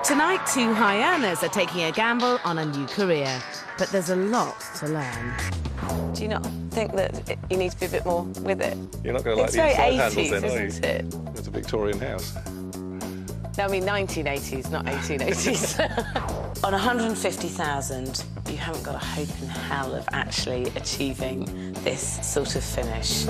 Tonight, two high earners are taking a gamble on a new career, but there's a lot to learn. Do you not think that you need to be a bit more with it? You're not going to like the inside handles then, are you? Isn't it? It's a Victorian house. No, I mean 1980s, not 1880s. On 150,000, you haven't got a hope in hell of actually achieving this sort of finish.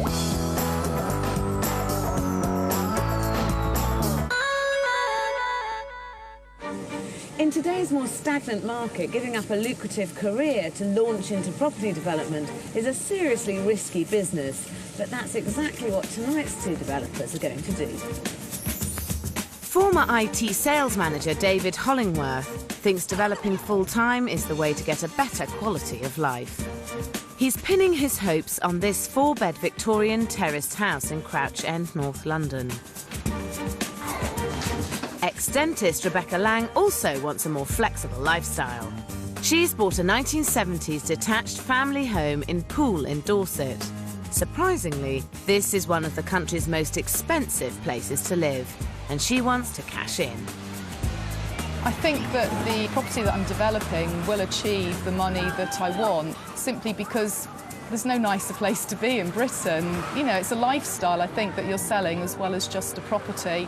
In today's more stagnant market, giving up a lucrative career to launch into property development is a seriously risky business. But that's exactly what tonight's two developers are going to do. Former IT sales manager David Hollingworth thinks developing full-time is the way to get a better quality of life. He's pinning his hopes on this four-bed Victorian terraced house in Crouch End, North London. Ex-dentist Rebecca Lang also wants a more flexible lifestyle. She's bought a 1970s detached family home in Poole in Dorset. Surprisingly, this is one of the country's most expensive places to live, and she wants to cash in. I think that the property that I'm developing will achieve the money that I want, simply because there's no nicer place to be in Britain. You know, it's a lifestyle, I think, that you're selling as well as just a property.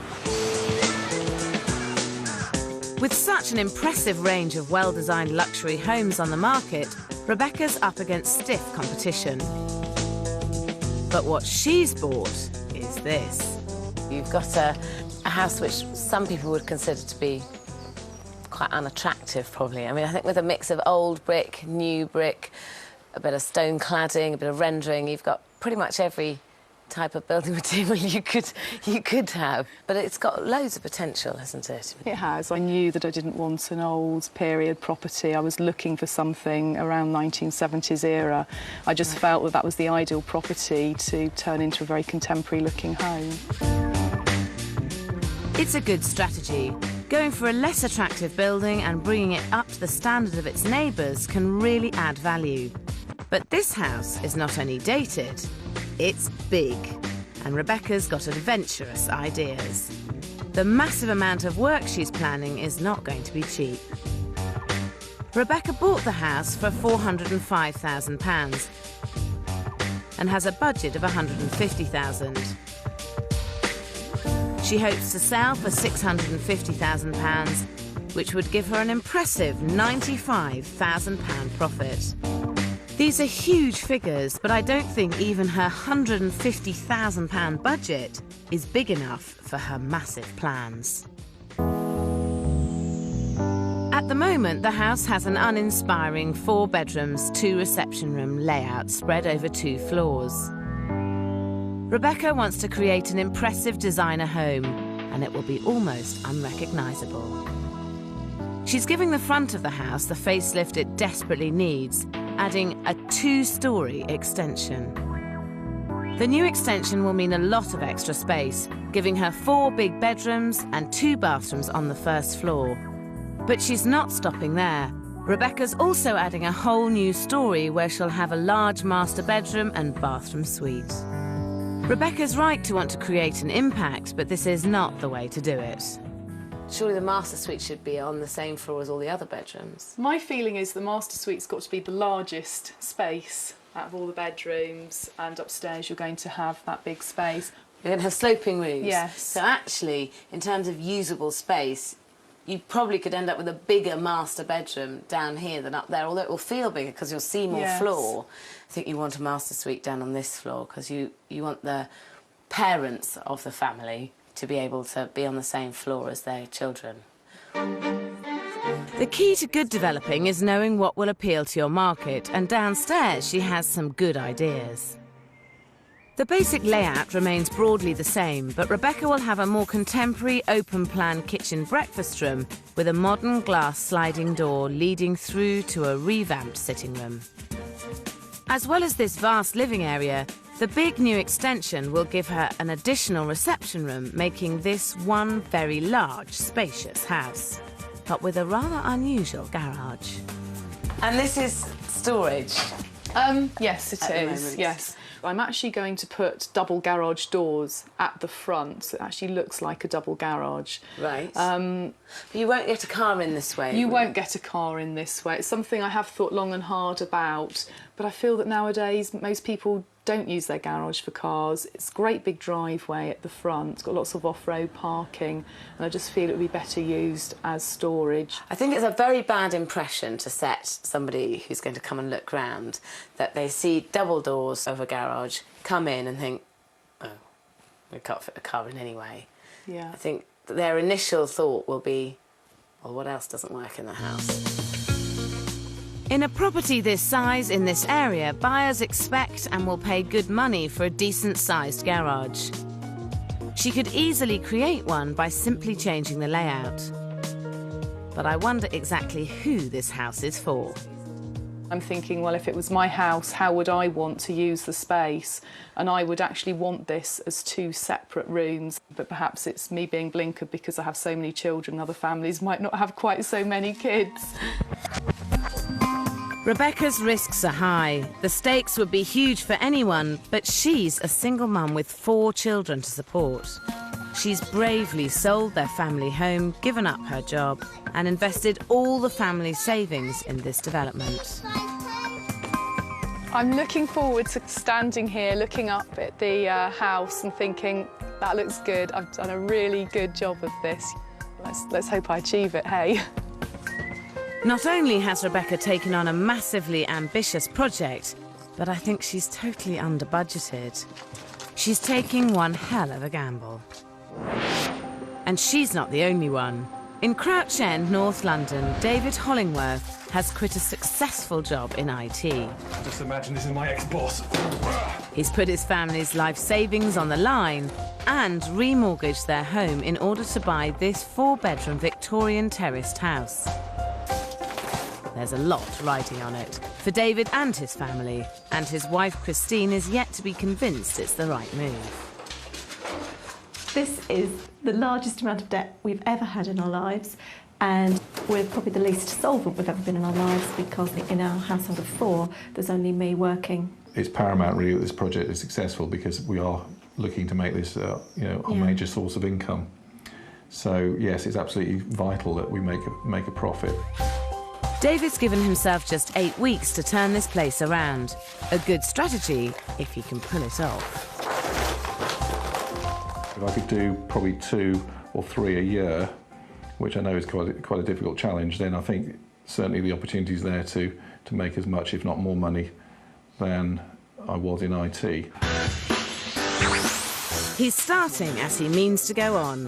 With such an impressive range of well-designed luxury homes on the market, Rebecca's up against stiff competition. But what she's bought is this. You've got a house which some people would consider to be quite unattractive, probably. I mean, I think with a mix of old brick, new brick, a bit of stone cladding, a bit of rendering, you've got pretty much every type of building material you could have. But it's got loads of potential, hasn't it? It has. I knew that I didn't want an old period property. I was looking for something around 1970s era. I just felt that that was the ideal property to turn into a very contemporary looking home. It's a good strategy. Going for a less attractive building and bringing it up to the standard of its neighbours can really add value. But this house is not only dated, it's big, and Rebecca's got adventurous ideas. The massive amount of work she's planning is not going to be cheap. Rebecca bought the house for £405,000 and has a budget of £150,000. She hopes to sell for £650,000, which would give her an impressive £95,000 profit. These are huge figures, but I don't think even her £150,000 budget is big enough for her massive plans. At the moment, the house has an uninspiring 4 bedrooms, 2 reception room layout spread over 2 floors. Rebecca wants to create an impressive designer home, and it will be almost unrecognisable. She's giving the front of the house the facelift it desperately needs, adding a 2-storey extension. The new extension will mean a lot of extra space, giving her 4 big bedrooms and 2 bathrooms on the first floor. But she's not stopping there. Rebecca's also adding a whole new storey where she'll have a large master bedroom and bathroom suite. Rebecca's right to want to create an impact, but this is not the way to do it. Surely the master suite should be on the same floor as all the other bedrooms. My feeling is the master suite's got to be the largest space out of all the bedrooms, and upstairs you're going to have that big space. You're going to have sloping roofs. Yes. So actually, in terms of usable space, you probably could end up with a bigger master bedroom down here than up there, although it will feel bigger because you'll see more floor. I think you want a master suite down on this floor because you want the parents of the family to be able to be on the same floor as their children. The key to good developing is knowing what will appeal to your market, and downstairs she has some good ideas. The basic layout remains broadly the same, but Rebecca will have a more contemporary open-plan kitchen breakfast room with a modern glass sliding door leading through to a revamped sitting room. As well as this vast living area, the big new extension will give her an additional reception room, making this one very large, spacious house, but with a rather unusual garage. And this is storage? Yes, it is, yes. I'm actually going to put double garage doors at the front, so it actually looks like a double garage. Right. But you won't get a car in this way. You won't get a car in this way. It's something I have thought long and hard about, but I feel that nowadays most people don't use their garage for cars. It's a great big driveway at the front. It's got lots of off-road parking, and I just feel it would be better used as storage. I think it's a very bad impression to set somebody who's going to come and look round that they see double doors of a garage, come in and think, oh, we can't fit a car in anyway. Yeah. I think their initial thought will be, well, what else doesn't work in the house? In a property this size in this area, buyers expect and will pay good money for a decent-sized garage. She could easily create one by simply changing the layout. But I wonder exactly who this house is for. I'm thinking, well, if it was my house, how would I want to use the space? And I would actually want this as 2 separate rooms. But perhaps it's me being blinkered because I have so many children. Other families might not have quite so many kids. Rebecca's risks are high. The stakes would be huge for anyone, but she's a single mum with 4 children to support. She's bravely sold their family home, given up her job, and invested all the family's savings in this development. I'm looking forward to standing here, looking up at the house and thinking, that looks good. I've done a really good job of this. Let's hope I achieve it, hey? Not only has Rebecca taken on a massively ambitious project, but I think she's totally under-budgeted. She's taking one hell of a gamble. And she's not the only one. In Crouch End, North London, David Hollingworth has quit a successful job in IT. Just imagine this is my ex-boss. He's put his family's life savings on the line and remortgaged their home in order to buy this 4-bedroom Victorian terraced house. There's a lot riding on it for David and his family, and his wife Christine is yet to be convinced it's the right move. This is the largest amount of debt we've ever had in our lives, and we're probably the least solvent we've ever been in our lives because in our household of 4, there's only me working. It's paramount really that this project is successful because we are looking to make this a major source of income. So yes, it's absolutely vital that we make a profit. David's given himself just 8 weeks to turn this place around. A good strategy if he can pull it off. If I could do probably 2 or 3 a year, which I know is quite a difficult challenge, then I think certainly the opportunity is there to make as much, if not more money than I was in IT. He's starting as he means to go on.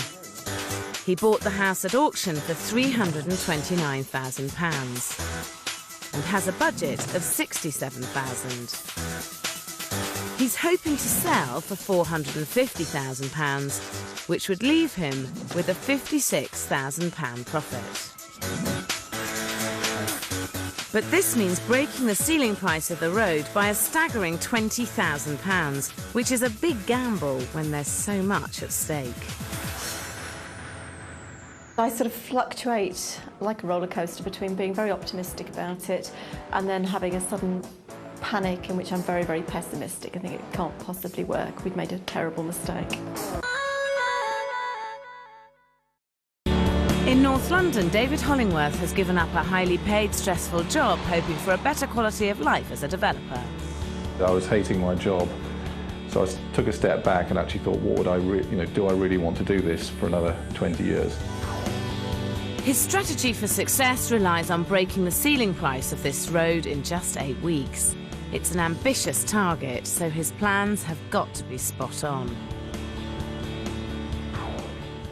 He bought the house at auction for £329,000 and has a budget of £67,000. He's hoping to sell for £450,000, which would leave him with a £56,000 profit. But this means breaking the ceiling price of the road by a staggering £20,000, which is a big gamble when there's so much at stake. I sort of fluctuate like a roller coaster between being very optimistic about it and then having a sudden panic in which I'm very, very pessimistic. I think it can't possibly work. We've made a terrible mistake. In North London, David Hollingworth has given up a highly paid, stressful job, hoping for a better quality of life as a developer. I was hating my job, so I took a step back and actually thought, what would I do I really want to do this for another 20 years? His strategy for success relies on breaking the ceiling price of this road in just 8 weeks. It's an ambitious target, so his plans have got to be spot on.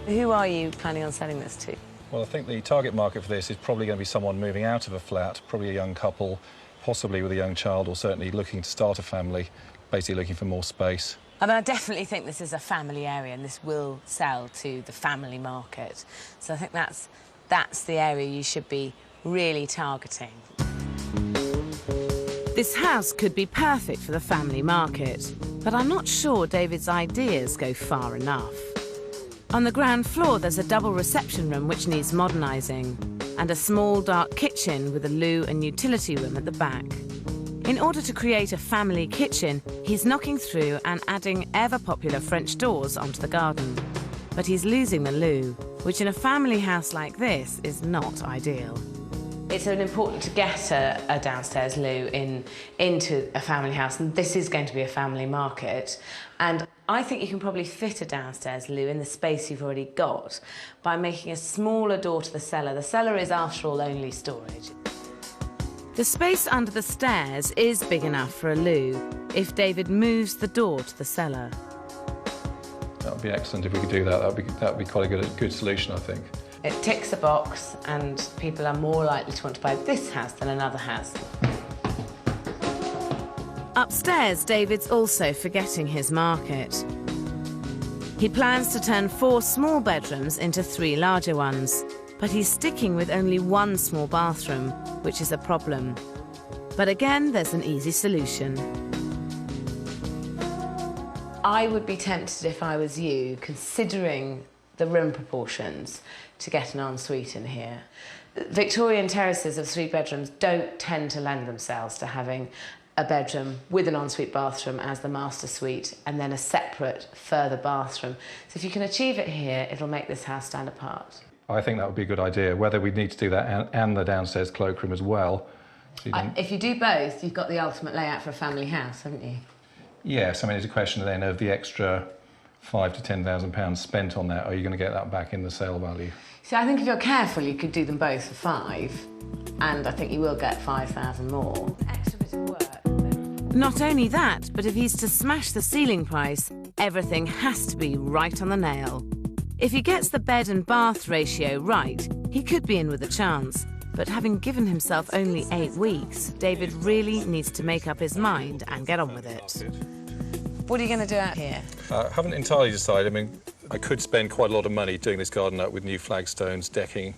Who are you planning on selling this to? Well, I think the target market for this is probably going to be someone moving out of a flat, probably a young couple, possibly with a young child, or certainly looking to start a family, basically looking for more space. I mean, I definitely think this is a family area and this will sell to the family market. So I think that's the area you should be really targeting. This house could be perfect for the family market, but I'm not sure David's ideas go far enough. On the ground floor, there's a double reception room which needs modernising, and a small dark kitchen with a loo and utility room at the back. In order to create a family kitchen, he's knocking through and adding ever-popular French doors onto the garden. But he's losing the loo, which in a family house like this is not ideal. It's important to get a downstairs loo into a family house, and this is going to be a family market. And I think you can probably fit a downstairs loo in the space you've already got by making a smaller door to the cellar. The cellar is, after all, only storage. The space under the stairs is big enough for a loo if David moves the door to the cellar. That would be excellent if we could do that. That would be quite a good solution, I think. It ticks a box, and people are more likely to want to buy this house than another house. Upstairs, David's also forgetting his market. He plans to turn 4 small bedrooms into 3 larger ones, but he's sticking with only 1 small bathroom, which is a problem. But again, there's an easy solution. I would be tempted, if I was you, considering the room proportions, to get an ensuite in here. Victorian terraces of 3 bedrooms don't tend to lend themselves to having a bedroom with an ensuite bathroom as the master suite and then a separate further bathroom. So if you can achieve it here, it'll make this house stand apart. I think that would be a good idea. Whether we need to do that and the downstairs cloakroom as well. So if you do both, you've got the ultimate layout for a family house, haven't you? Yes, I mean, it's a question then of the extra £5,000 to £10,000 spent on that. Are you going to get that back in the sale value? So I think if you're careful, you could do them both for 5, and I think you will get 5,000 more. Extra bit of work. Not only that, but if he's to smash the ceiling price, everything has to be right on the nail. If he gets the bed and bath ratio right, he could be in with a chance. But having given himself only 8 weeks, David really needs to make up his mind and get on with it. What are you going to do out here? I haven't entirely decided. I mean, I could spend quite a lot of money doing this garden up with new flagstones, decking,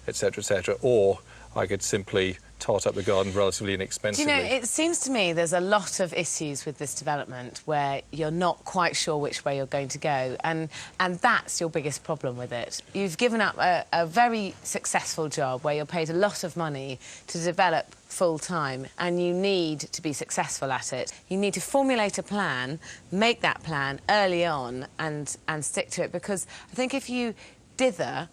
etc., or I could simply tart up the garden relatively inexpensively. Do you know, it seems to me there's a lot of issues with this development where you're not quite sure which way you're going to go, and that's your biggest problem with it. You've given up a very successful job where you're paid a lot of money to develop full-time, and you need to be successful at it. You need to formulate a plan, make that plan early on and stick to it, because I think if you dither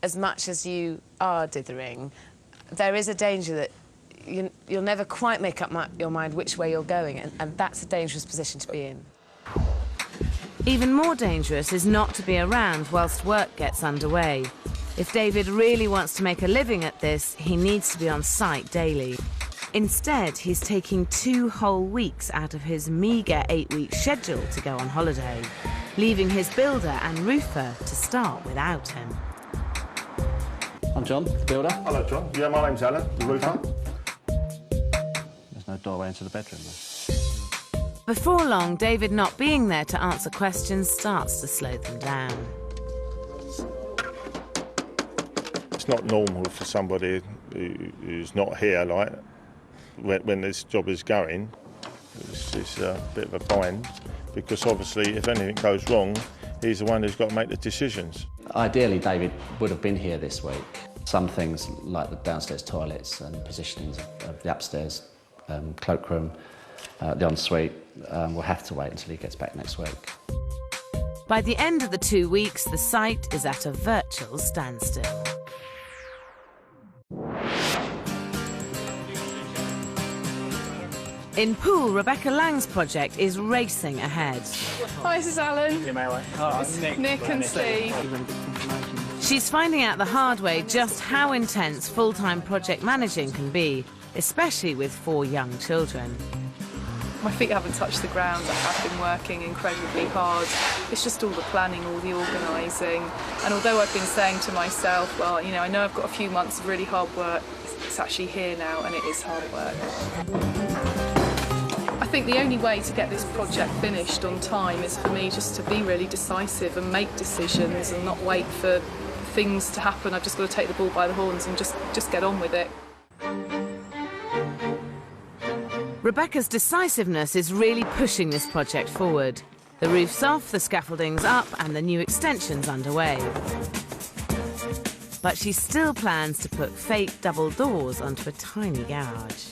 as much as you are dithering, there is a danger that you'll never quite make up your mind which way you're going, and that's a dangerous position to be in. Even more dangerous is not to be around whilst work gets underway. If David really wants to make a living at this, he needs to be on site daily. Instead, he's taking 2 whole weeks out of his meagre 8-week schedule to go on holiday, leaving his builder and roofer to start without him. I'm John, the builder. Hello, John. Yeah, my name's Alan, the roofer. There's no doorway into the bedroom, though. Before long, David not being there to answer questions starts to slow them down. It's not normal for somebody who's not here, like, when this job is going. It's a bit of a bind, because obviously if anything goes wrong, he's the one who's got to make the decisions. Ideally, David would have been here this week. Some things, like the downstairs toilets and positionings of the upstairs cloakroom, the ensuite, will have to wait until he gets back next week. By the end of the 2 weeks, the site is at a virtual standstill. In Poole, Rebecca Lang's project is racing ahead. Hi, this is Alan. Nick and Steve. She's finding out the hard way just how intense full-time project managing can be, especially with 4 young children. My feet haven't touched the ground. I have been working incredibly hard. It's just all the planning, all the organising. And although I've been saying to myself, well, you know, I know I've got a few months of really hard work, it's actually here now, and it is hard work. I think the only way to get this project finished on time is for me just to be really decisive and make decisions and not wait for things to happen. I've just got to take the bull by the horns and just get on with it. Rebecca's decisiveness is really pushing this project forward. The roof's off, the scaffolding's up, and the new extension's underway. But she still plans to put fake double doors onto a tiny garage.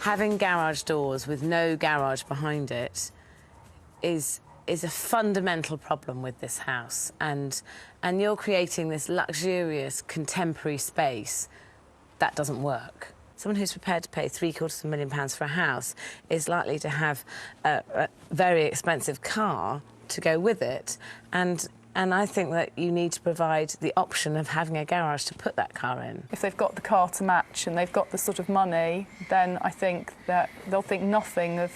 having garage doors with no garage behind it is a fundamental problem with this house, and you're creating this luxurious contemporary space that doesn't work. Someone who's prepared to pay £750,000 for a house is likely to have a very expensive car to go with it, and I think that you need to provide the option of having a garage to put that car in. If they've got the car to match and they've got the sort of money, then I think that they'll think nothing of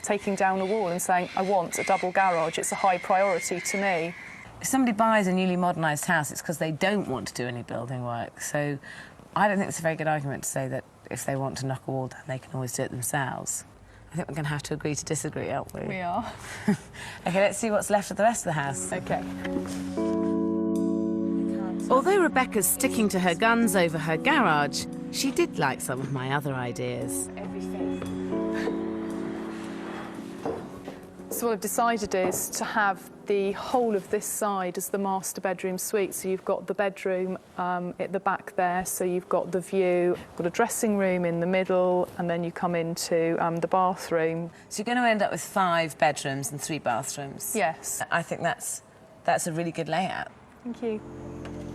taking down a wall and saying, I want a double garage, it's a high priority to me. If somebody buys a newly modernised house, it's because they don't want to do any building work. So I don't think it's a very good argument to say that if they want to knock a wall down, they can always do it themselves. I think we're going to have to agree to disagree, aren't we? We are. OK, let's see what's left of the rest of the house. OK. Although Rebecca's sticking to her guns over her garage, she did like some of my other ideas. So what I've decided is to have the whole of this side as the master bedroom suite. So you've got the bedroom at the back there, so you've got the view, got a dressing room in the middle, and then you come into the bathroom. So you're going to end up with 5 bedrooms and 3 bathrooms? Yes. I think that's a really good layout. Thank you.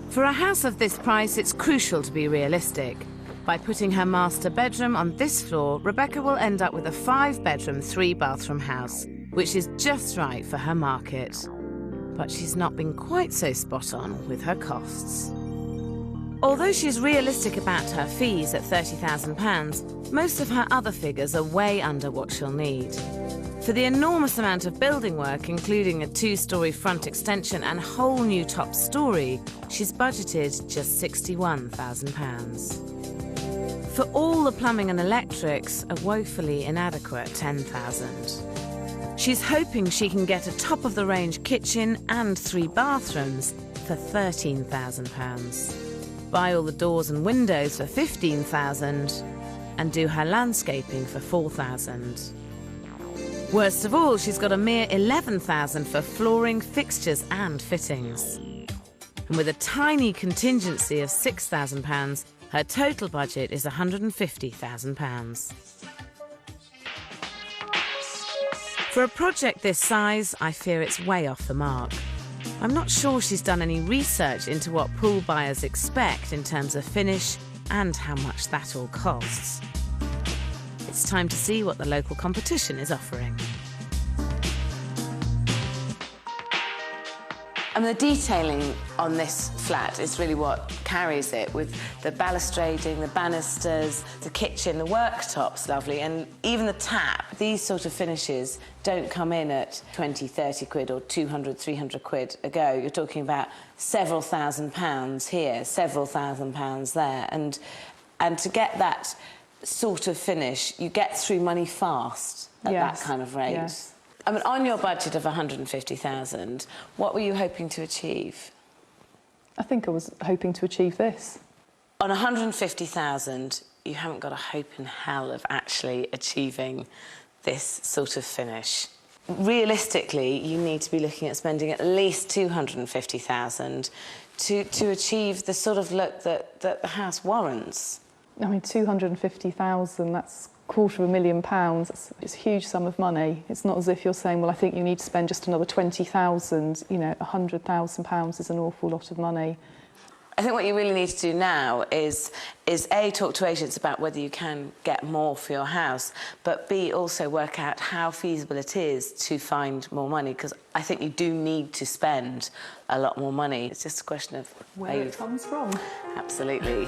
For a house of this price, it's crucial to be realistic. By putting her master bedroom on this floor, Rebecca will end up with a 5-bedroom, 3-bathroom house, which is just right for her market. But she's not been quite so spot on with her costs. Although she's realistic about her fees at £30,000, most of her other figures are way under what she'll need. For the enormous amount of building work, including a 2-storey front extension and whole new top storey, she's budgeted just £61,000. For all the plumbing and electrics, a woefully inadequate £10,000. She's hoping she can get a top-of-the-range kitchen and 3 bathrooms for £13,000. Buy all the doors and windows for £15,000 and do her landscaping for £4,000. Worst of all, she's got a mere £11,000 for flooring, fixtures and fittings. And with a tiny contingency of £6,000, her total budget is £150,000. For a project this size, I fear it's way off the mark. I'm not sure she's done any research into what pool buyers expect in terms of finish and how much that all costs. It's time to see what the local competition is offering. And the detailing on this flat is really what carries it, with the balustrading, the banisters, the kitchen, the worktop's lovely, and even the tap. These sort of finishes don't come in at 20, 30 quid or 200, 300 quid a go. You're talking about several £1,000s here, several £1,000s there, and to get that sort of finish, you get through money fast at that kind of rate. Yes. I mean, on your budget of £150,000, what were you hoping to achieve? I think I was hoping to achieve this. On £150,000, you haven't got a hope in hell of actually achieving this sort of finish. Realistically, you need to be looking at spending at least £250,000 to achieve the sort of look that the house warrants. I mean, £250,000, that's £250,000. It's a huge sum of money. It's not as if you're saying, well, I think you need to spend just another £20,000. You know, £100,000 is an awful lot of money. I think what you really need to do now is A, talk to agents about whether you can get more for your house, but B, also work out how feasible it is to find more money, because I think you do need to spend a lot more money. It's just a question of where it comes from. Absolutely.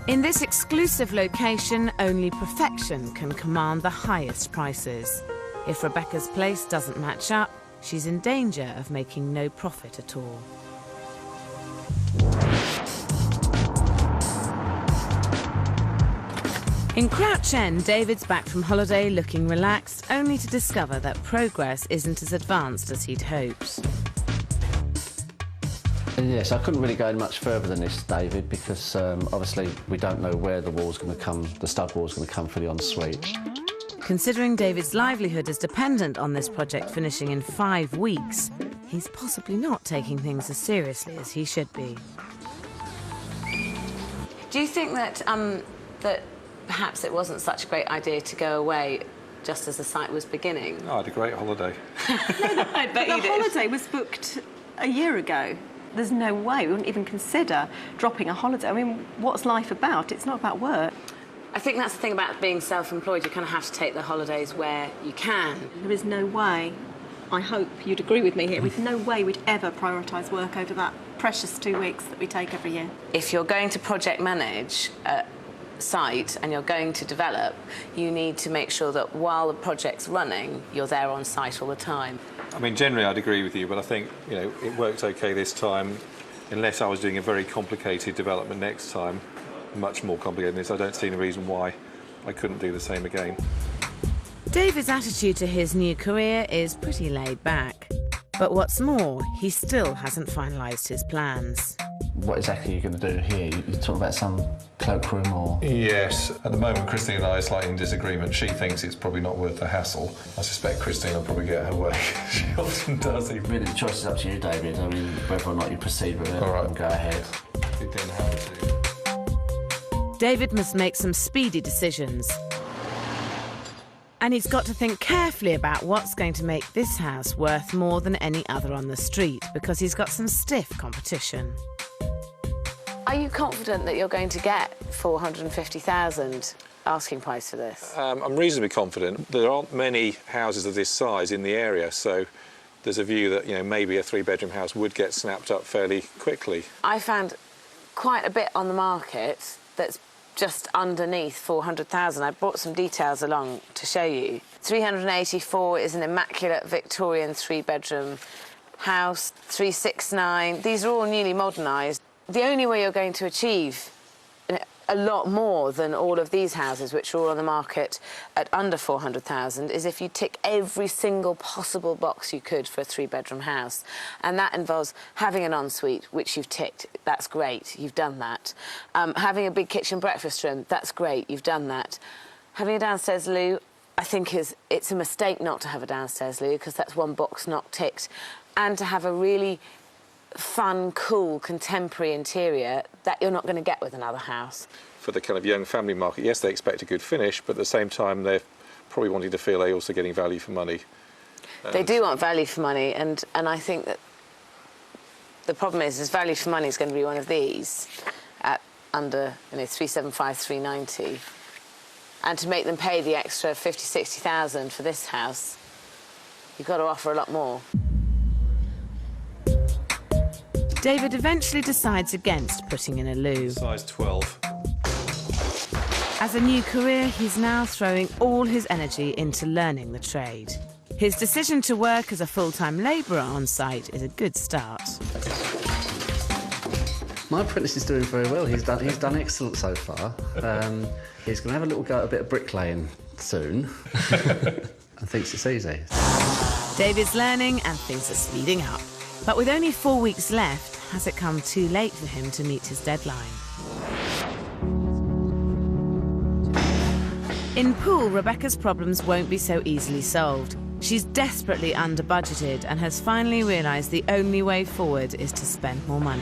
In this exclusive location, only perfection can command the highest prices. If Rebecca's place doesn't match up, she's in danger of making no profit at all. In Crouch End, David's back from holiday looking relaxed, only to discover that progress isn't as advanced as he'd hoped. Yes, I couldn't really go much further than this, David, because obviously we don't know where the wall's going to come, the stud wall's going to come for the ensuite. Considering David's livelihood is dependent on this project finishing in 5 weeks, he's possibly not taking things as seriously as he should be. Do you think that that perhaps it wasn't such a great idea to go away just as the site was beginning? Oh, I had a great holiday. I bet you The did. holiday was booked a year ago. There's no way we wouldn't even consider dropping a holiday. I mean, what's life about? It's not about work. I think that's the thing about being self-employed. You kind of have to take the holidays where you can. There is no way, I hope you'd agree with me here, with no way we'd ever prioritise work over that precious 2 weeks that we take every year. If you're going to project manage a site and you're going to develop, you need to make sure that while the project's running, you're there on site all the time. I mean, generally I'd agree with you, but I think, you know, it worked okay this time. Unless I was doing a very complicated development next time, much more complicated than this, I don't see any reason why I couldn't do the same again. David's attitude to his new career is pretty laid back. But what's more, he still hasn't finalised his plans. What exactly are you going to do here? You talk about some cloakroom or... Yes, at the moment Christine and I are slightly in disagreement. She thinks it's probably not worth the hassle. I suspect Christine will probably get her way. She often does. Really, the choice is up to you, David. I mean, whether or not you proceed with it, All right. and go ahead. We didn't have to. David must make some speedy decisions. And he's got to think carefully about what's going to make this house worth more than any other on the street, because he's got some stiff competition. Are you confident that you're going to get 450,000 asking price for this? I'm reasonably confident. There aren't many houses of this size in the area, so there's a view that, you know, maybe a 3-bedroom house would get snapped up fairly quickly. I found quite a bit on the market that's just underneath 400,000. I brought some details along to show you. 384 is an immaculate Victorian 3-bedroom house. 369, these are all newly modernised. The only way you're going to achieve a lot more than all of these houses, which are all on the market at under 400,000, is if you tick every single possible box you could for a 3-bedroom house. And that involves having an ensuite, which you've ticked. That's great, you've done that. Having a big kitchen breakfast room, that's great, you've done that. Having a downstairs loo, I think it's a mistake not to have a downstairs loo, because that's one box not ticked. And to have a really fun, cool, contemporary interior that you're not going to get with another house. For the kind of young family market, yes, they expect a good finish, but at the same time, they're probably wanting to feel they're also getting value for money. They do want value for money, and I think that the problem is value for money is going to be one of these at under, you know, 375, 390. And to make them pay the extra 50, 60,000 for this house, you've got to offer a lot more. David eventually decides against putting in a loo. Size 12. As a new career, he's now throwing all his energy into learning the trade. His decision to work as a full-time labourer on site is a good start. My apprentice is doing very well. He's done excellent so far. He's going to have a little go at a bit of bricklaying soon. And thinks it's easy. David's learning and things are speeding up. But with only 4 weeks left, has it come too late for him to meet his deadline? In Poole, Rebecca's problems won't be so easily solved. She's desperately under-budgeted and has finally realised the only way forward is to spend more money.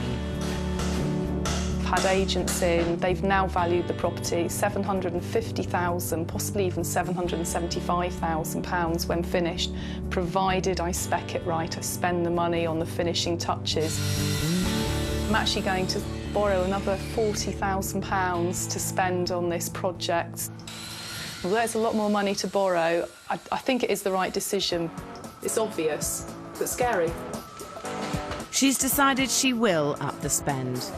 Had agents in, they've now valued the property £750,000, possibly even £775,000 when finished, provided I spec it right, I spend the money on the finishing touches. I'm actually going to borrow another £40,000 to spend on this project. Although there's a lot more money to borrow, I think it is the right decision. It's obvious, but scary. She's decided she will up the spend.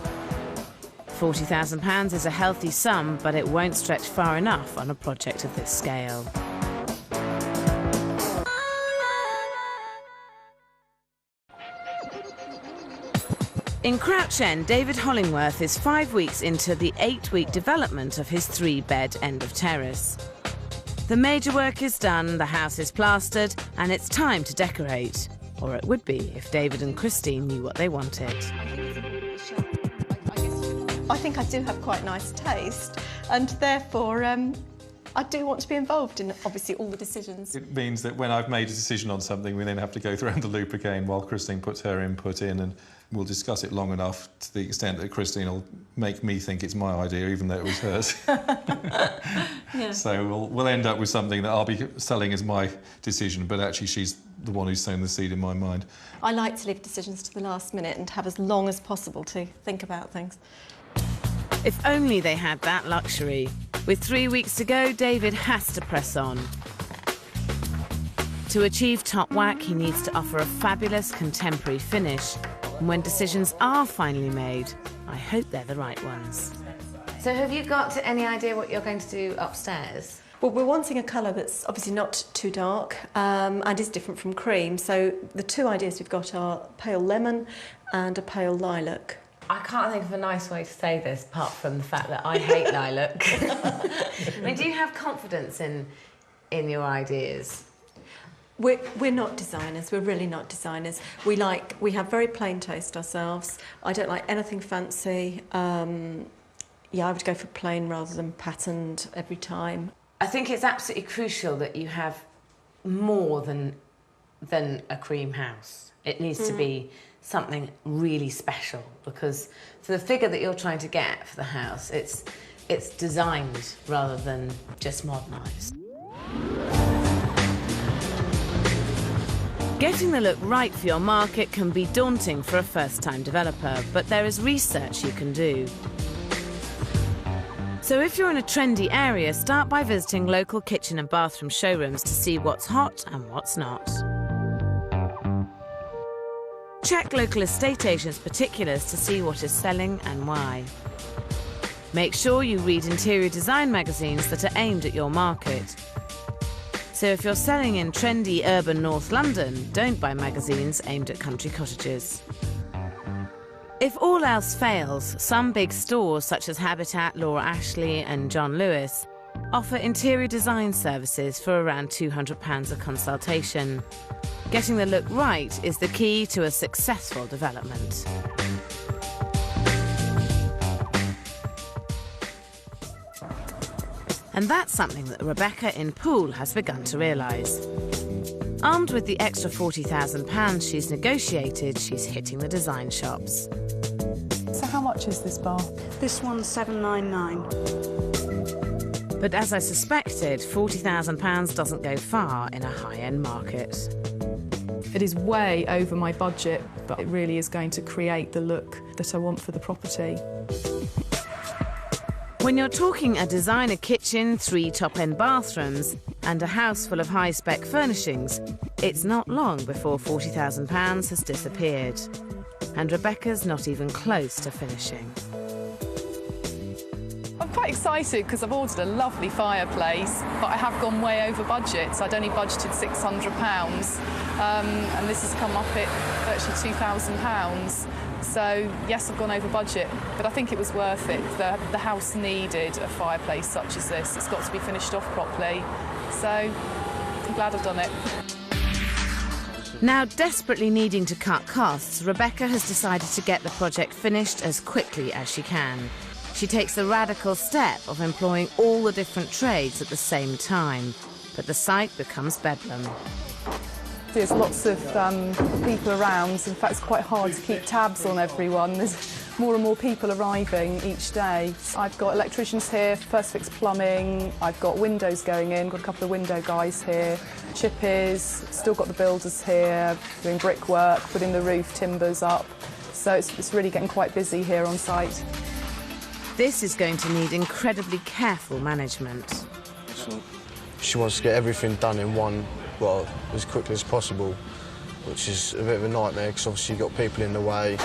£40,000 is a healthy sum, but it won't stretch far enough on a project of this scale. In Crouch End, David Hollingworth is 5 weeks into the 8-week development of his 3-bed end of terrace. The major work is done, the house is plastered, and it's time to decorate. Or it would be if David and Christine knew what they wanted. I think I do have quite nice taste, and therefore I do want to be involved in, obviously, all the decisions. It means that when I've made a decision on something, we then have to go around the loop again while Christine puts her input in, and we'll discuss it long enough to the extent that Christine will make me think it's my idea, even though it was hers. Yeah. So we'll end up with something that I'll be selling as my decision, but actually she's the one who's sown the seed in my mind. I like to leave decisions to the last minute and have as long as possible to think about things. If only they had that luxury. With 3 weeks to go, David has to press on. To achieve top whack, he needs to offer a fabulous contemporary finish. And when decisions are finally made, I hope they're the right ones. So have you got any idea what you're going to do upstairs? Well, we're wanting a colour that's obviously not too dark and is different from cream. So the two ideas we've got are pale lemon and a pale lilac. I can't think of a nice way to say this apart from the fact that I hate lilac. I mean, do you have confidence in your ideas? We're not designers. We're really not designers. We have very plain taste ourselves. I don't like anything fancy. Yeah, I would go for plain rather than patterned every time. I think it's absolutely crucial that you have more than a cream house. It needs to be something really special, because for the figure that you're trying to get for the house, it's designed rather than just modernised. Getting the look right for your market can be daunting for a first-time developer, but there is research you can do. So if you're in a trendy area, start by visiting local kitchen and bathroom showrooms to see what's hot and what's not. Check local estate agents' particulars to see what is selling and why. Make sure you read interior design magazines that are aimed at your market. So if you're selling in trendy urban North London, don't buy magazines aimed at country cottages. If all else fails, some big stores such as Habitat, Laura Ashley and John Lewis offer interior design services for around £200 a consultation. Getting the look right is the key to a successful development. And that's something that Rebecca in Poole has begun to realise. Armed with the extra £40,000 she's negotiated, she's hitting the design shops. So how much is this bath? This one's £799. But as I suspected, £40,000 doesn't go far in a high-end market. It is way over my budget, but it really is going to create the look that I want for the property. When you're talking a designer kitchen, 3 top-end bathrooms and a house full of high-spec furnishings, it's not long before £40,000 has disappeared. And Rebecca's not even close to finishing. I'm quite excited because I've ordered a lovely fireplace, but I have gone way over budget. So I'd only budgeted £600, and this has come up at virtually £2,000. So yes, I've gone over budget, but I think it was worth it. The house needed a fireplace such as this. It's got to be finished off properly. So I'm glad I've done it. Now desperately needing to cut costs, Rebecca has decided to get the project finished as quickly as she can. She takes the radical step of employing all the different trades at the same time, but the site becomes bedlam. There's lots of people around. In fact, it's quite hard to keep tabs on everyone. There's more and more people arriving each day. I've got electricians here, first fix plumbing, I've got windows going in, got a couple of window guys here, chippies, still got the builders here, doing brickwork, putting the roof timbers up. So it's really getting quite busy here on site. This is going to need incredibly careful management. She wants to get everything done in one, well, as quickly as possible, which is a bit of a nightmare because obviously you've got people in the way.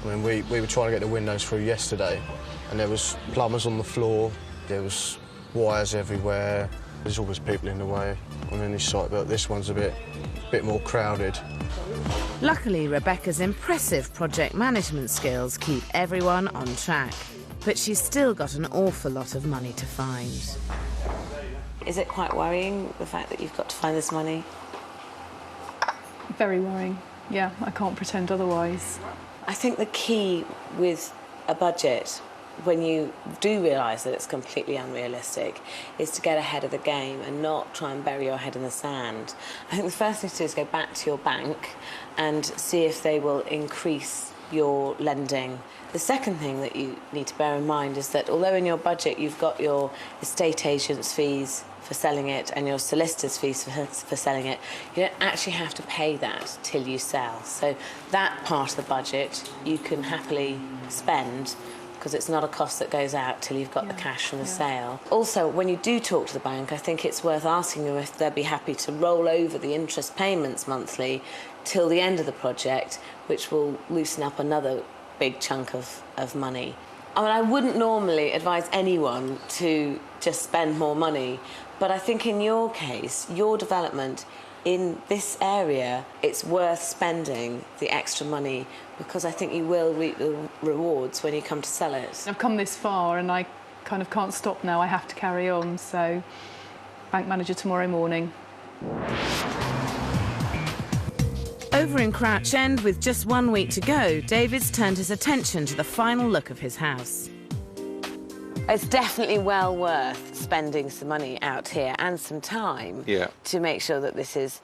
I mean, we were trying to get the windows through yesterday and there was plumbers on the floor, there was wires everywhere, there's always people in the way on any site, but this one's a bit more crowded. Luckily, Rebecca's impressive project management skills keep everyone on track, but she's still got an awful lot of money to find. Is it quite worrying, the fact that you've got to find this money? Very worrying. Yeah, I can't pretend otherwise. I think the key with a budget when you do realise that it's completely unrealistic, is to get ahead of the game and not try and bury your head in the sand. I think the first thing to do is go back to your bank and see if they will increase your lending. The second thing that you need to bear in mind is that although in your budget you've got your estate agent's fees for selling it and your solicitor's fees for selling it, you don't actually have to pay that till you sell. So that part of the budget you can happily spend, because it's not a cost that goes out till you've got the cash from the sale. Also, when you do talk to the bank, I think it's worth asking them if they'd be happy to roll over the interest payments monthly till the end of the project, which will loosen up another big chunk of money. I mean, I wouldn't normally advise anyone to just spend more money, but I think in your case, your development in this area, it's worth spending the extra money, because I think you will reap the rewards when you come to sell it. I've come this far and I kind of can't stop now. I have to carry on, so bank manager tomorrow morning. Over in Crouch End, with just 1 week to go, David's turned his attention to the final look of his house. It's definitely well worth spending some money out here and some time to make sure that this is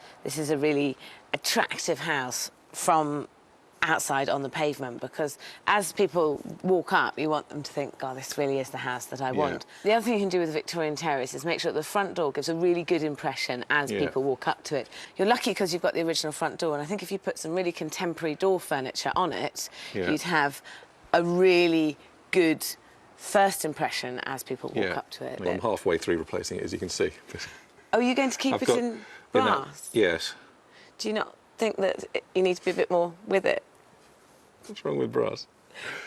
a really attractive house from outside on the pavement, because as people walk up, you want them to think, God, this really is the house that I want. The other thing you can do with the Victorian terrace is make sure that the front door gives a really good impression as people walk up to it. You're lucky because you've got the original front door, and I think if you put some really contemporary door furniture on it, you'd have a really good first impression as people walk up to it. Well, I'm halfway through replacing it, as you can see. Oh, are you going to keep it in brass? Yes. Do you not think that you need to be a bit more with it? What's wrong with brass?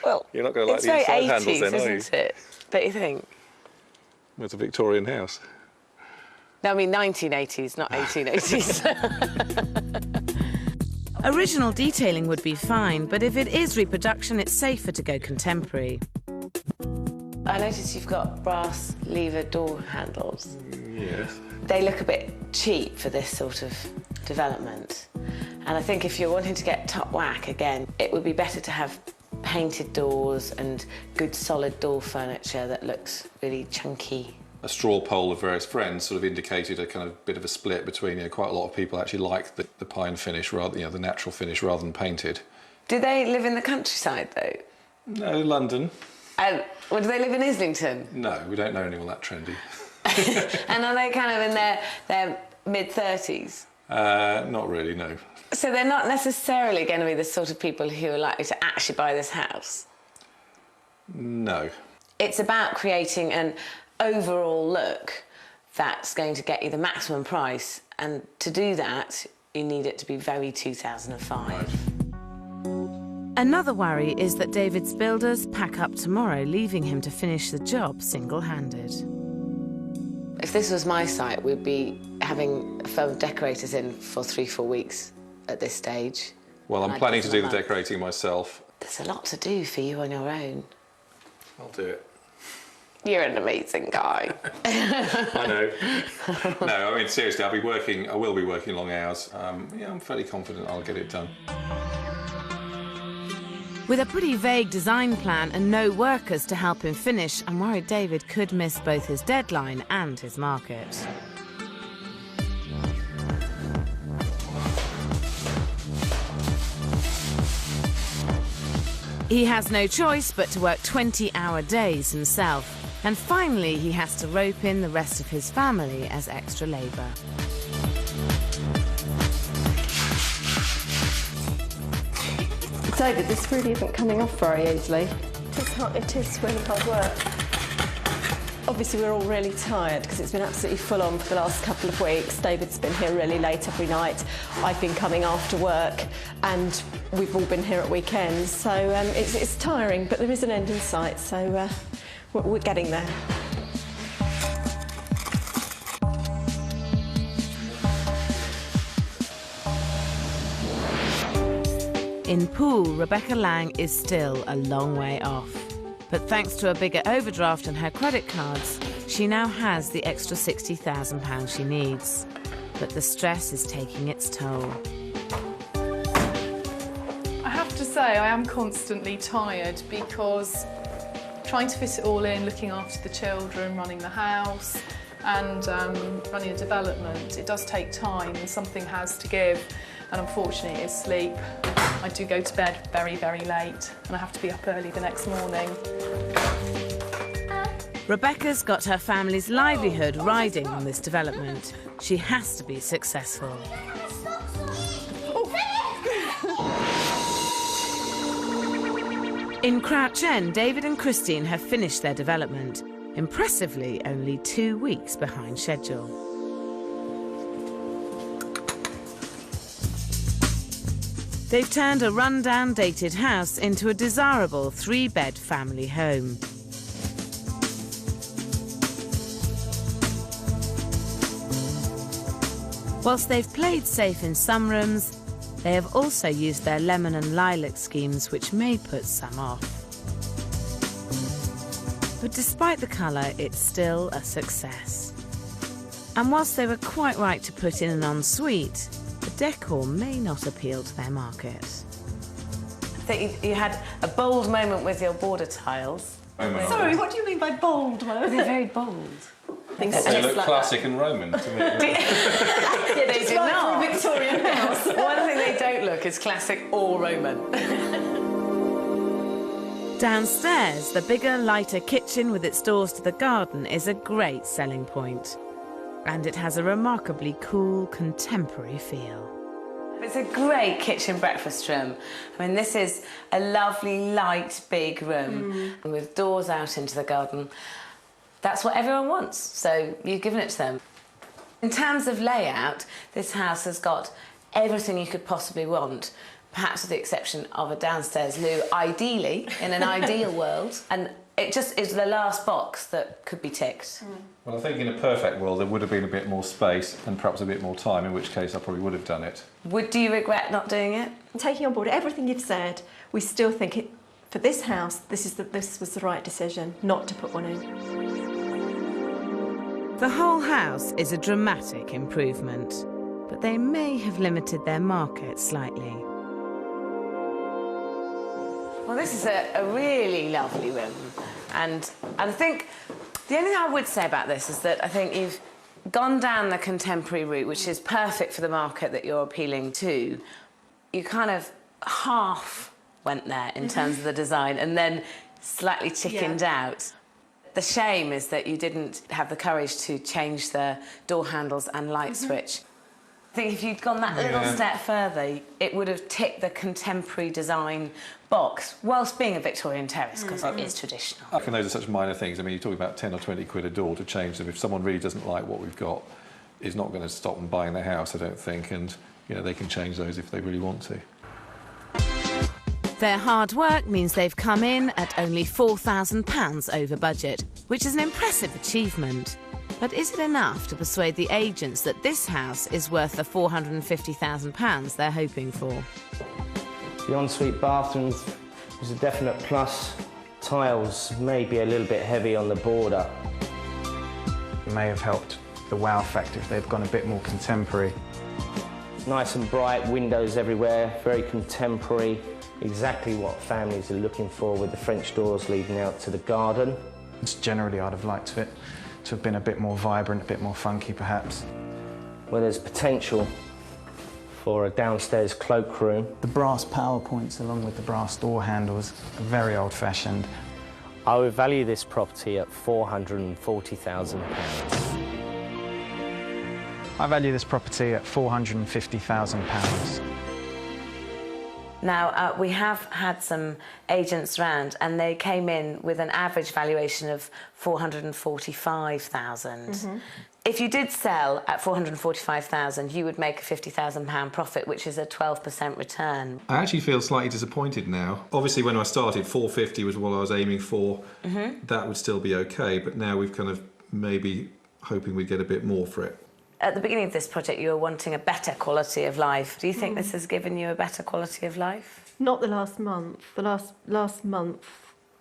Well, you're not going to like the inside handles then, are you? Isn't it? Don't you think? Well, it's a Victorian house. No, I mean 1980s, not 1880s. Original detailing would be fine, but if it is reproduction, it's safer to go contemporary. I noticed you've got brass lever door handles. Yes. They look a bit cheap for this sort of development. And I think if you're wanting to get top whack again, it would be better to have painted doors and good solid door furniture that looks really chunky. A straw poll of various friends sort of indicated a kind of bit of a split between, quite a lot of people actually like the pine finish, rather, the natural finish rather than painted. Do they live in the countryside though? No, London. Well, do they live in Islington? No, we don't know anyone that trendy. And are they kind of in their mid-30s? Not really, no. So they're not necessarily going to be the sort of people who are likely to actually buy this house? No. It's about creating an overall look that's going to get you the maximum price, and to do that, you need it to be very 2005. Right. Another worry is that David's builders pack up tomorrow, leaving him to finish the job single-handed. If this was my site, we'd be having a firm of decorators in for 3-4 weeks at this stage. Well, I'm planning to do the decorating myself. There's a lot to do for you on your own. I'll do it. You're an amazing guy. I know. No, I mean, seriously, I will be working long hours. I'm fairly confident I'll get it done. With a pretty vague design plan and no workers to help him finish, I'm worried David could miss both his deadline and his market. He has no choice but to work 20-hour days himself. And finally, he has to rope in the rest of his family as extra labour. David, this really isn't coming off very easily. It is really hard work. Obviously, we're all really tired because it's been absolutely full on for the last couple of weeks. David's been here really late every night. I've been coming after work, and we've all been here at weekends. So it's tiring, but there is an end in sight, so we're getting there. In Poole, Rebecca Lang is still a long way off. But thanks to a bigger overdraft on her credit cards, she now has the extra £60,000 she needs. But the stress is taking its toll. I have to say, I am constantly tired because Trying to fit it all in, looking after the children, running the house and running a development, it does take time and something has to give, and unfortunately it's sleep. I do go to bed very, very late and I have to be up early the next morning. Rebecca's got her family's livelihood riding on this development. She has to be successful. In Crouch End, David and Christine have finished their development, impressively only 2 weeks behind schedule. They've turned a run-down, dated house into a desirable 3-bed family home. Whilst they've played safe in some rooms, they have also used their lemon and lilac schemes, which may put some off. But despite the colour, it's still a success. And whilst they were quite right to put in an ensuite, the decor may not appeal to their market. I think you had a bold moment with your border tiles. Sorry, what do you mean by bold? They're very bold. They look classic and Roman to me. Yeah, they do not. For a Victorian house. One thing they don't look is classic or Roman. Downstairs, the bigger, lighter kitchen with its doors to the garden is a great selling point. And it has a remarkably cool, contemporary feel. It's a great kitchen breakfast room. I mean, this is a lovely, light, big room with doors out into the garden. That's what everyone wants, so you've given it to them. In terms of layout, this house has got everything you could possibly want, perhaps with the exception of a downstairs loo, ideally, in an ideal world. And it just is the last box that could be ticked. Well, I think in a perfect world there would have been a bit more space and perhaps a bit more time, in which case I probably would have done it. Do you regret not doing it? Taking on board everything you've said, we still think for this house, this was the right decision, not to put one in. The whole house is a dramatic improvement, but they may have limited their market slightly. Well, this is a really lovely room. And I think the only thing I would say about this is that I think you've gone down the contemporary route, which is perfect for the market that you're appealing to. You kind of half went there in terms of the design and then slightly chickened out. The shame is that you didn't have the courage to change the door handles and light switch. I think if you'd gone that little step further, it would have ticked the contemporary design box, whilst being a Victorian terrace, because it is traditional. I reckon those are such minor things. I mean, you're talking about 10 or 20 quid a door to change them. If someone really doesn't like what we've got, it's not going to stop them buying their house, I don't think, and they can change those if they really want to. Their hard work means they've come in at only £4,000 over budget, which is an impressive achievement. But is it enough to persuade the agents that this house is worth the £450,000 they're hoping for? The ensuite bathrooms is a definite plus. Tiles may be a little bit heavy on the border. It may have helped the wow factor if they'd gone a bit more contemporary. Nice and bright, windows everywhere, very contemporary. Exactly what families are looking for, with the French doors leading out to the garden. Generally, I'd have liked it to have been a bit more vibrant, a bit more funky, perhaps. Well, there's potential for a downstairs cloakroom. The brass power points, along with the brass door handles, are very old-fashioned. I would value this property at £440,000. I value this property at £450,000. Now, we have had some agents round and they came in with an average valuation of £445,000. If you did sell at £445,000, you would make a £50,000 profit, which is a 12% return. I actually feel slightly disappointed now. Obviously, when I started, 450 was what I was aiming for. That would still be okay, but now we've kind of maybe hoping we'd get a bit more for it. At the beginning of this project, you were wanting a better quality of life. Do you think this has given you a better quality of life? Not the last month. The last month,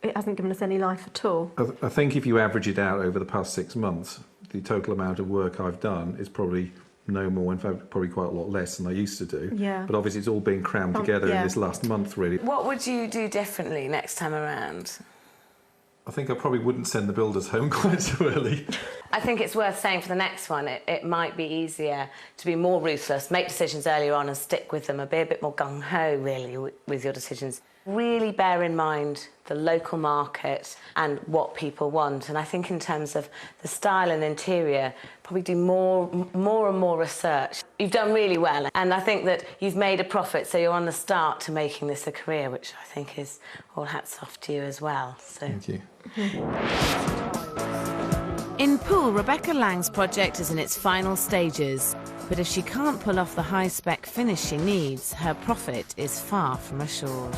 it hasn't given us any life at all. I think if you average it out over the past 6 months, the total amount of work I've done is probably no more, in fact, probably quite a lot less than I used to do. Yeah. But obviously it's all been crammed together in this last month, really. What would you do differently next time around? I think I probably wouldn't send the builders home quite so early. I think it's worth saying for the next one, it might be easier to be more ruthless, make decisions earlier on and stick with them, and be a bit more gung-ho, really, with your decisions. Really bear in mind the local market and what people want. And I think in terms of the style and interior, probably do more and more research. You've done really well, and I think that you've made a profit, so you're on the start to making this a career, which I think is all hats off to you as well. So. Thank you. In Poole, Rebecca Lang's project is in its final stages, but if she can't pull off the high-spec finish she needs, her profit is far from assured.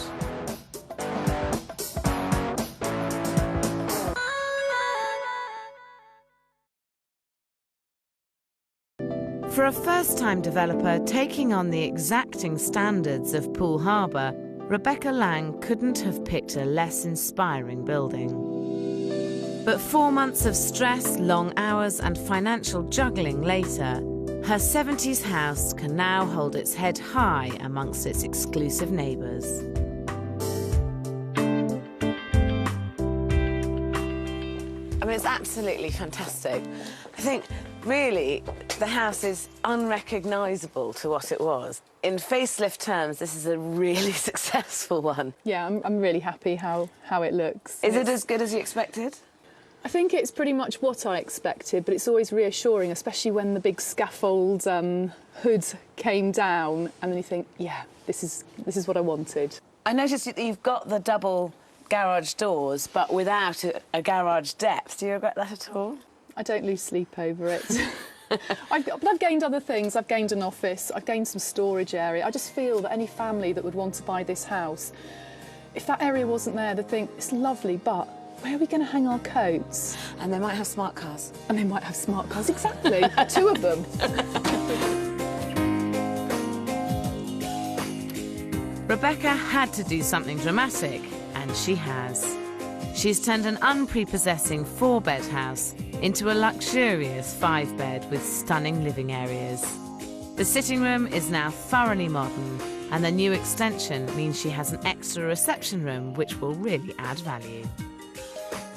For a first-time developer taking on the exacting standards of Poole Harbour, Rebecca Lang couldn't have picked a less inspiring building. But 4 months of stress, long hours and financial juggling later, her 70s house can now hold its head high amongst its exclusive neighbours. I mean, it's absolutely fantastic. I think, really, the house is unrecognisable to what it was. In facelift terms, this is a really successful one. Yeah, I'm really happy how it looks. Is it as good as you expected? I think it's pretty much what I expected, but it's always reassuring, especially when the big scaffold hood came down, and then you think, yeah, this is what I wanted. I noticed that you've got the double garage doors, but without a garage depth. Do you regret that at all? I don't lose sleep over it. I've gained other things. I've gained an office, I've gained some storage area. I just feel that any family that would want to buy this house, if that area wasn't there, they'd think, it's lovely, but where are we going to hang our coats? And they might have smart cars. And they might have smart cars, exactly. 2 of them. Rebecca had to do something dramatic, and she has. She's turned an unprepossessing 4-bed house into a luxurious 5-bed with stunning living areas. The sitting room is now thoroughly modern, and the new extension means she has an extra reception room which will really add value.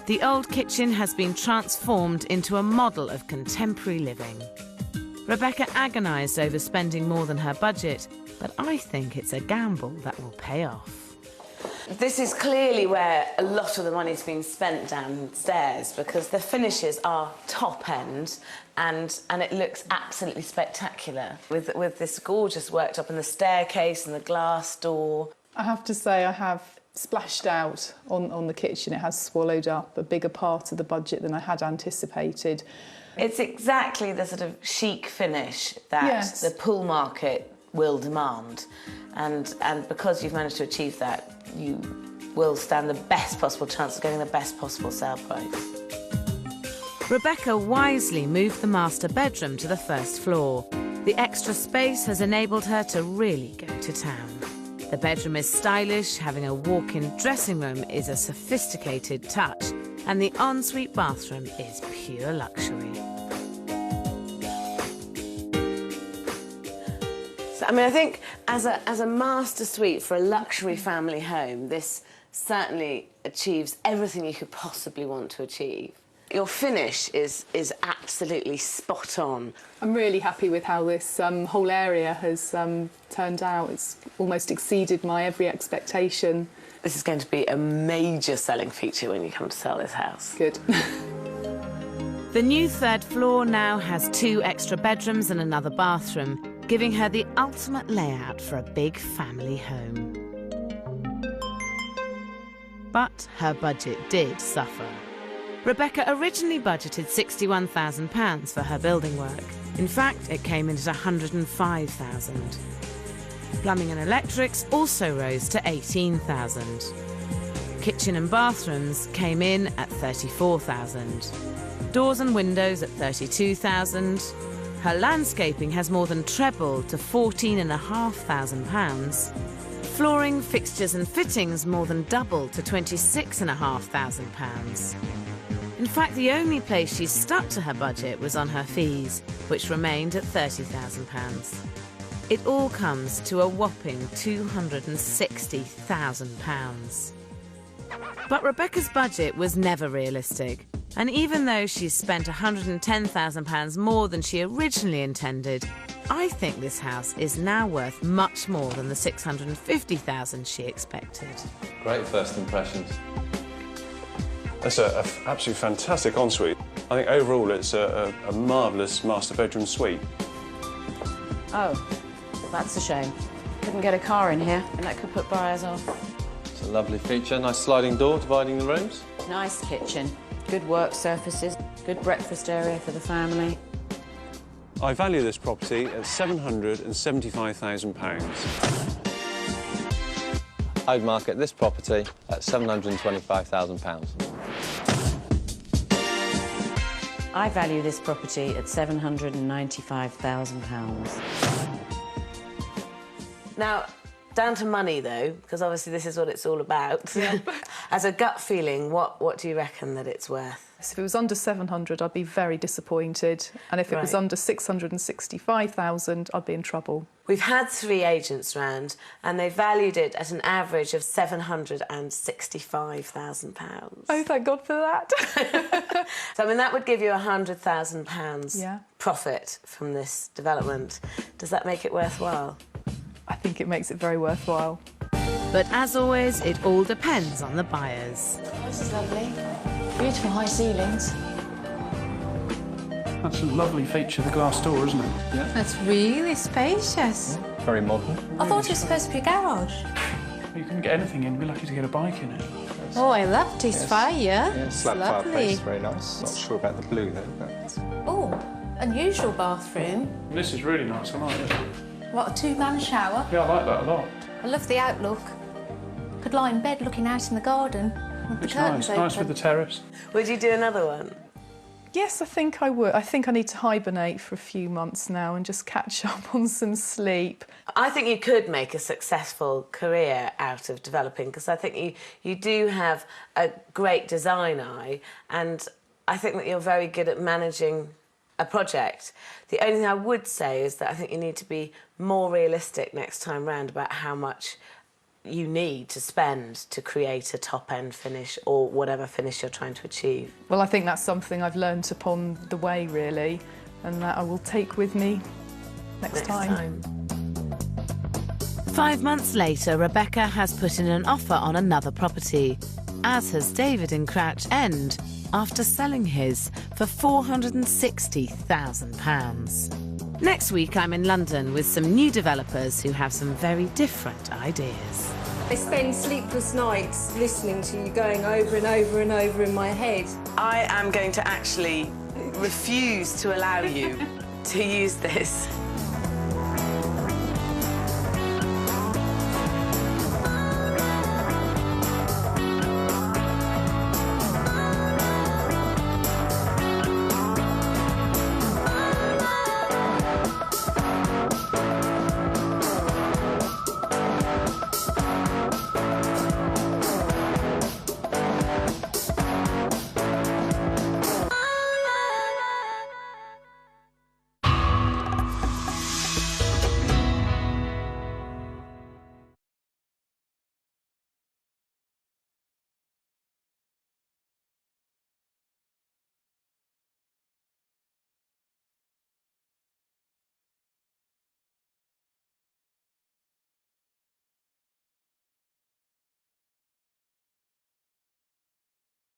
The old kitchen has been transformed into a model of contemporary living. Rebecca agonised over spending more than her budget, but I think it's a gamble that will pay off. This is clearly where a lot of the money's been spent downstairs, because the finishes are top end and it looks absolutely spectacular with this gorgeous worktop and the staircase and the glass door. I have to say I have splashed out on the kitchen. It has swallowed up a bigger part of the budget than I had anticipated. It's exactly the sort of chic finish that the Poole market will demand, and because you've managed to achieve that, you will stand the best possible chance of getting the best possible sale price. Rebecca wisely moved the master bedroom to the first floor. The extra space has enabled her to really go to town. The bedroom is stylish, having a walk-in dressing room is a sophisticated touch, and the ensuite bathroom is pure luxury. So, I mean, I think as a master suite for a luxury family home, this certainly achieves everything you could possibly want to achieve. Your finish is absolutely spot on. I'm really happy with how this whole area has turned out. It's almost exceeded my every expectation. This is going to be a major selling feature when you come to sell this house. Good. The new 3rd floor now has 2 extra bedrooms and another bathroom, giving her the ultimate layout for a big family home. But her budget did suffer. Rebecca originally budgeted £61,000 for her building work. In fact, it came in at £105,000. Plumbing and electrics also rose to £18,000. Kitchen and bathrooms came in at £34,000. Doors and windows at £32,000. Her landscaping has more than trebled to £14,500. Flooring, fixtures and fittings more than doubled to £26,500. In fact, the only place she's stuck to her budget was on her fees, which remained at £30,000. It all comes to a whopping £260,000. But Rebecca's budget was never realistic. And even though she's spent £110,000 more than she originally intended, I think this house is now worth much more than the $650,000 she expected. Great first impressions. That's an absolutely fantastic ensuite. I think overall it's a marvellous master bedroom suite. Oh, that's a shame. Couldn't get a car in here, and that could put buyers off. It's a lovely feature. Nice sliding door dividing the rooms. Nice kitchen, good work surfaces, good breakfast area for the family. I value this property at £775,000. I'd market this property at £725,000. I value this property at £795,000. Now, down to money, though, because obviously this is what it's all about. Yeah. As a gut feeling, what do you reckon that it's worth? So if it was under 700, I'd be very disappointed. And if it was under 665,000, I'd be in trouble. We've had 3 agents round, and they valued it at an average of £765,000. Oh, thank God for that. So, I mean, that would give you £100,000 profit from this development. Does that make it worthwhile? I think it makes it very worthwhile. But as always, it all depends on the buyers. This is lovely. Beautiful high ceilings. That's a lovely feature, the glass door, isn't it? Yeah. That's really spacious. Yeah. Very modern. I thought it was supposed to be a garage. You couldn't get anything in. We're lucky to get a bike in it. Oh, I love this fire. Yeah, slab lovely. fireplace, very nice. Not sure about the blue though. But... Oh, unusual bathroom. This is really nice. I like it. What, a 2-man shower? Yeah, I like that a lot. I love the outlook. Could lie in bed looking out in the garden with the curtains open. Nice with the terrace. Would you do another one? Yes, I think I would. I think I need to hibernate for a few months now and just catch up on some sleep. I think you could make a successful career out of developing, because I think you do have a great design eye, and I think that you're very good at managing a project. The only thing I would say is that I think you need to be more realistic next time round about how much you need to spend to create a top-end finish or whatever finish you're trying to achieve. Well, I think that's something I've learned upon the way, really, and that I will take with me next time. 5 months later, Rebecca has put in an offer on another property, as has David in Crouch End, after selling his for £460,000. Next week, I'm in London with some new developers who have some very different ideas. I spend sleepless nights listening to you going over and over and over in my head. I am going to actually refuse to allow you to use this.